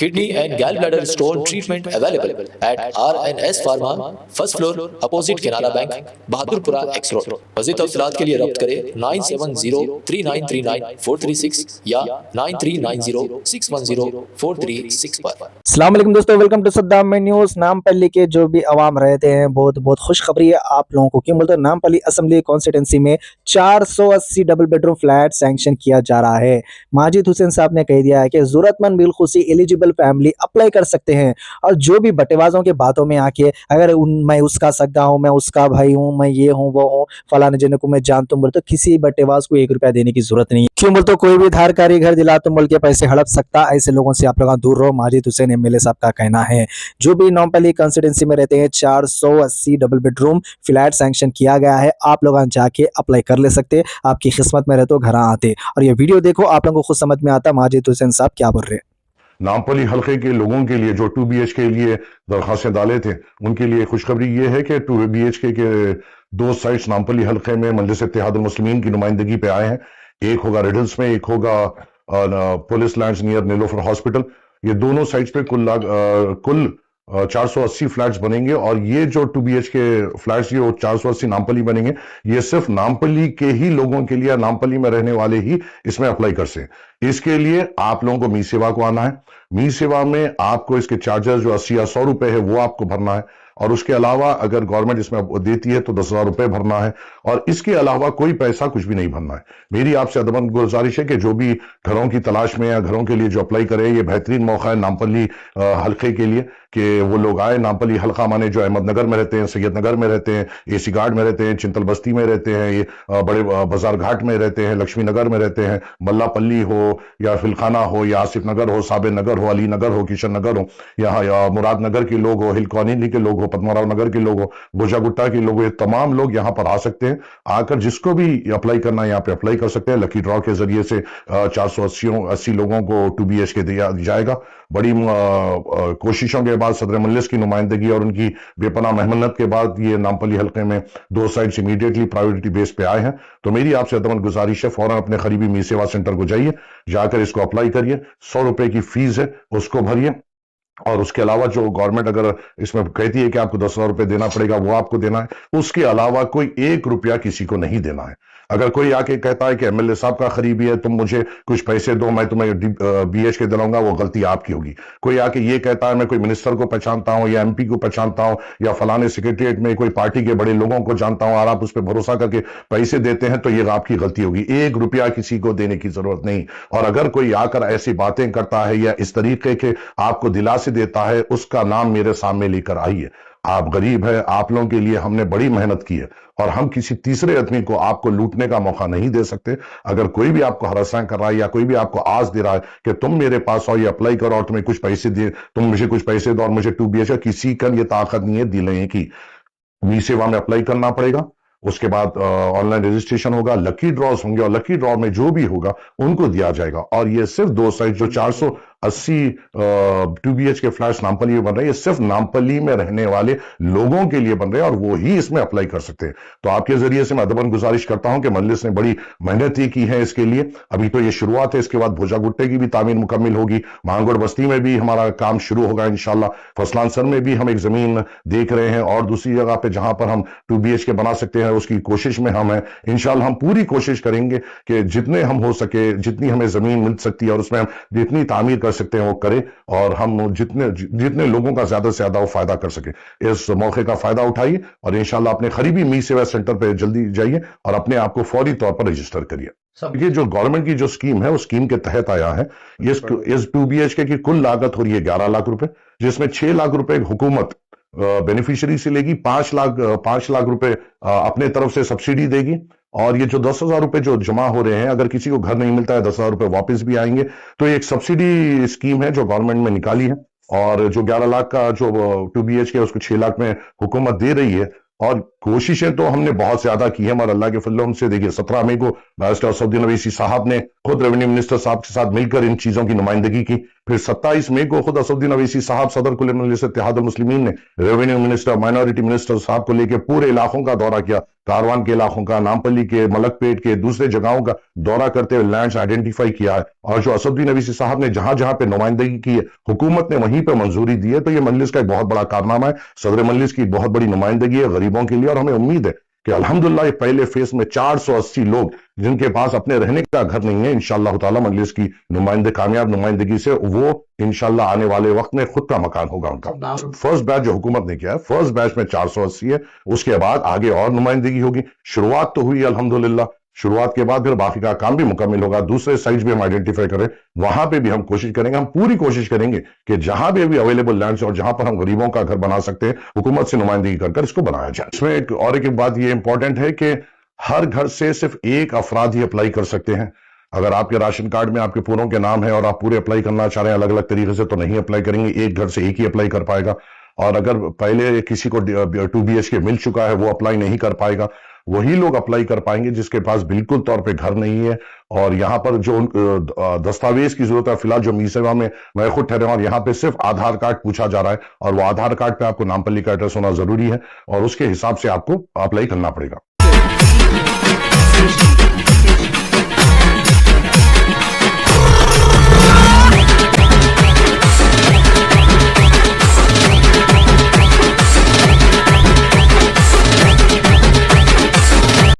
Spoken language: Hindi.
Kidney and gallbladder stone treatment available at RNS Pharma, first floor, opposite Canara Bank, Bahadurpura X Road. मज़ीद तफ़सीलात के लिए रब्त करें 9703939436 या 9390610436 पर। अस्सलाम वालेकुम दोस्तों, वेलकम टू सद्दाम में न्यूज़। नामपल्ली के जो भी अवाम रहते हैं, बहुत बहुत खुशखबरी है आप लोगों को। क्यों बोलते हैं? नामपल्ली असेंबली कॉन्स्टिट्यूंसी में 480 डबल बेडरूम फ्लैट सैंक्शन किया जा रहा है। माजिद हुसैन साहब ने कह दिया है कि ज़रूरतमंद बिलखुसी एलिजिबल फैमिली अप्लाई कर सकते हैं। और जो भी बटेबाजों के बातों में आके अगर मैं उसका सगा हूँ, मैं उसका भाई हूँ, मैं ये हूँ वो हूँ, फलाने जने को मैं जानता हूँ, बोले तो किसी बटेबाज को 1 रुपया देने की जरूरत नहीं है। क्यों बोलते? कोई भी धारकारी घर दिला तुम बोल के पैसे हड़प सकता। ऐसे लोगों से आप लोग दूर रहो, माजिद हुसैन एमएलए साहब का कहना है। जो भी नामपल्ली कंस्टिट्यूंसी में रहते हैं, 480 डबल बेडरूम फ्लैट सैंक्शन किया गया है। आप लोग जाके अप्लाई कर ले सकते। आपकी किस्मत में रहते हो घर आते। और ये वीडियो देखो, आप लोगों को खुद समझ में आता माजिद हुसैन साहब क्या बोल रहे हैं। नामपल्ली हल्के के लोगों के लिए जो 2 BHK के लिए दरखास्तें डाले थे, उनके लिए खुशखबरी ये है कि 2 BHK के 2 साइट्स नामपल्ली हल्के में मजलिस इत्तेहादुल मुस्लिमीन की नुमाइंदगी पे आए हैं। एक होगा रिडल्स में, एक होगा police lands near Niloufer hospital. ये दोनों साइट्स पे कुल 480 फ्लैट्स बनेंगे। और ये जो 2 BHK फ्लैट्स ये 480 नामपल्ली बनेंगे, ये सिर्फ नामपल्ली के ही लोगों के लिए, नामपल्ली में रहने वाले ही इसमें अप्लाई कर सकते। इसके लिए आप लोगों को मी सेवा को आना है। मी सेवा में आपको इसके चार्जेस जो 80 या 100 रुपए है वो आपको भरना है। और उसके अलावा अगर गवर्नमेंट इसमें देती है तो 10,000 रुपए भरना है। और इसके अलावा कोई पैसा कुछ भी नहीं भरना है। मेरी आपसे अदबन गुजारिश है कि जो भी घरों की तलाश में या घरों के लिए जो अप्लाई करे, ये बेहतरीन मौका है नामपल्ली हल्के के लिए कि वो लोग आए। नामपल्ली हल्का माने जो अहमदनगर में रहते हैं, सैयदनगर में रहते हैं, एसी गार्ड में रहते हैं, चिंतल बस्ती में रहते हैं, ये बड़े बाजार घाट में रहते हैं, लक्ष्मी नगर में रहते हैं, मल्लापल्ली हो या फिलखाना हो या आसिफ नगर हो, साबे नगर हो, अली नगर हो, किशन नगर हो, या मुराद नगर के लोग हो, हिल कॉलोनी के लोग हो, पद्माराव नगर के लोग हो, गोजागुट्टा के लोग हो, ये तमाम लोग यहाँ पर आ सकते हैं। आकर जिसको भी अप्लाई करना है यहाँ पे अप्लाई कर सकते हैं। लकी ड्रॉ के जरिए से 480 लोगों को 2 BHK दिया जाएगा। बड़ी कोशिशों के बाद, सदर मजलिस की नुमाइंदगी और उनकी बेपनाह मेहनत के बाद ये नामपल्ली हल्के में 2 साइट्स इमीडिएटली प्रायोरिटी बेस पे आए हैं। तो मेरी आपसे अदमन गुजारिश है, फौरन अपने करीबी मी सेवा सेंटर को जाइए, जाकर इसको अप्लाई करिए। 100 रुपए की फीस है, उसको भरिए। और उसके अलावा जो गवर्नमेंट अगर इसमें कहती है कि आपको 10,000 रुपए देना पड़ेगा, वो आपको देना है। उसके अलावा कोई 1 रुपया किसी को नहीं देना है। अगर कोई आके कहता है कि एमएलए साहब का करीबी है, तुम मुझे कुछ पैसे दो, मैं तुम्हें BHK दिलाऊंगा, वो गलती आपकी होगी। कोई आके ये कहता है मैं कोई मिनिस्टर को पहचानता हूं या MP को पहचानता हूं या फलाने सेक्रेटरिएट में कोई पार्टी के बड़े लोगों को जानता हूं, और आप उस पर भरोसा करके पैसे देते हैं, तो ये आपकी गलती होगी। 1 रुपया किसी को देने की जरूरत नहीं। और अगर कोई आकर ऐसी बातें करता है या इस तरीके के आपको दिलासे देता है, उसका नाम मेरे सामने लेकर आइए। आप गरीब है, आप लोगों के लिए हमने बड़ी मेहनत की है, और हम किसी तीसरे आदमी को आपको लूटने का मौका नहीं दे सकते। अगर कोई भी आपको हरासा कर रहा है या कोई भी आपको आस दे रहा है कि तुम मेरे पास आओ, ये अप्लाई करो और तुम्हें कुछ पैसे दे, तुम मुझे कुछ पैसे दो और मुझे 2 BHK, किसी का ये ताकत नहीं है दिलाने की। मी सेवा में अप्लाई करना पड़ेगा। उसके बाद ऑनलाइन रजिस्ट्रेशन होगा, लकी ड्रॉज होंगे, और लकी ड्रॉ में जो भी होगा उनको दिया जाएगा। और ये सिर्फ 2 साइट जो 480 2 BHK फ्लैट्स नामपल्ली में बन रहे हैं, ये सिर्फ नामपल्ली में रहने वाले लोगों के लिए बन रहे हैं, और वो ही इसमें अप्लाई कर सकते हैं। तो आपके जरिए से मैं अदबन गुजारिश करता हूं कि मजलिस ने बड़ी मेहनत ही की है इसके लिए। अभी तो ये शुरुआत है, इसके बाद भोजागुट्टे की भी तामीर मुकम्मिल होगी, मांगोड़ बस्ती में भी हमारा काम शुरू होगा इंशाल्लाह। फसलानसर में भी हम एक जमीन देख रहे हैं, और दूसरी जगह पे जहां पर हम 2 BHK बना सकते हैं, उसकी कोशिश में हम हैं। इंशाल्लाह हम पूरी कोशिश करेंगे कि जितने हम हो सके, जितनी हमें जमीन मिल सकती है और उसमें हम जितनी तामीर कर सकते हैं वो करें, और हम जितने लोगों का ज्यादा से ज्यादा वो फायदा कर सके। इस मौके का फायदा उठाइए और इंशाल्लाह अपने करीबी मी सेवा सेंटर पे जल्दी जाइए और अपने आप को फौरी तौर पर रजिस्टर करिए। ये जो गवर्नमेंट की जो स्कीम है, उस स्कीम के तहत आया है। इस 2 BHK की कुल लागत हो रही है 11 लाख रुपए, जिसमें 6 लाख रुपए हुकूमत बेनिफिशियरी से लेगी, 5 लाख रुपए अपने तरफ से सब्सिडी देगी। और ये जो 10,000 रुपए जो जमा हो रहे हैं, अगर किसी को घर नहीं मिलता है 10,000 रुपए वापस भी आएंगे। तो ये एक सब्सिडी स्कीम है जो गवर्नमेंट में निकाली है। और जो 11 लाख का जो 2 BHK है, उसको 6 लाख में हुकूमत दे रही है। और कोशिशें तो हमने बहुत ज्यादा की है, मगर अल्लाह के फजल हमसे देखिए 17 मई को बैरिस्टर असदुद्दीन अवैसी साहब ने खुद रेवेन्यू मिनिस्टर साहब के साथ मिलकर इन चीजों की नुमाइंदगी की। फिर 27 मई को खुद असदुद्दीन अवैसी साहब सदर कुल मजलिस इत्तेहादुल मुस्लिमीन ने रेवेन्यू मिनिस्टर माइनॉरिटी मिनिस्टर साहब को लेकर पूरे इलाकों का दौरा किया, कारवान के इलाकों का, नामपल्ली के, मलकपेट के, दूसरे जगहों का दौरा करते हुए लैंड्स आइडेंटिफाई किया है। और जो असदुद्दीन अवैसी साहब ने जहां जहां पे नुमाइंदगी की है, हुकूमत ने वहीं पर मंजूरी दी है। तो ये मजलिस का एक बहुत बड़ा कारनामा है, सदर मजलिस की बहुत बड़ी नुमाइंदगी है गरीबों के लिए। और हमें उम्मीद है कि अल्हम्दुलिल्लाह ये पहले फेज में 480 लोग जिनके पास अपने रहने का घर नहीं है, इंशाअल्लाह ताला मजलिस की कामयाब नुमाइंदगी से वो इंशाअल्लाह आने वाले वक्त में खुद का मकान होगा उनका। फर्स्ट बैच जो हुकूमत ने किया है, फर्स्ट बैच में 480 है, उसके बाद आगे और नुमाइंदगी होगी। शुरुआत तो हुई अल्हम्दुलिल्लाह, शुरुआत के बाद फिर बाकी का काम भी मुकम्मल होगा। दूसरे साइट्स भी हम आइडेंटिफाई करें, वहां पे भी हम कोशिश करेंगे, हम पूरी कोशिश करेंगे कि जहां भी अभी अवेलेबल लैंड्स और जहां पर हम गरीबों का घर बना सकते हैं, हुकूमत से नुमाइंदगी कर इसको बनाया जाए। इसमें एक बात ये इंपॉर्टेंट है कि हर घर से सिर्फ एक अफराद ही अप्लाई कर सकते हैं। अगर आपके राशन कार्ड में आपके पूरों के नाम है और आप पूरे अप्लाई करना चाह रहे हैं अलग अलग तरीके से, तो नहीं अप्लाई करेंगे, एक घर से एक ही अप्लाई कर पाएगा। और अगर पहले किसी को 2 BHK मिल चुका है, वो अप्लाई नहीं कर पाएगा। वही लोग अप्लाई कर पाएंगे जिसके पास बिल्कुल तौर पे घर नहीं है और यहाँ पर जो दस्तावेज की जरूरत है। फिलहाल जो मीसेवा में मैं खुद ठहरे हूं और यहाँ पे सिर्फ आधार कार्ड पूछा जा रहा है और वो आधार कार्ड पे आपको नामपल्ली का एड्रेस होना जरूरी है और उसके हिसाब से आपको अप्लाई करना पड़ेगा।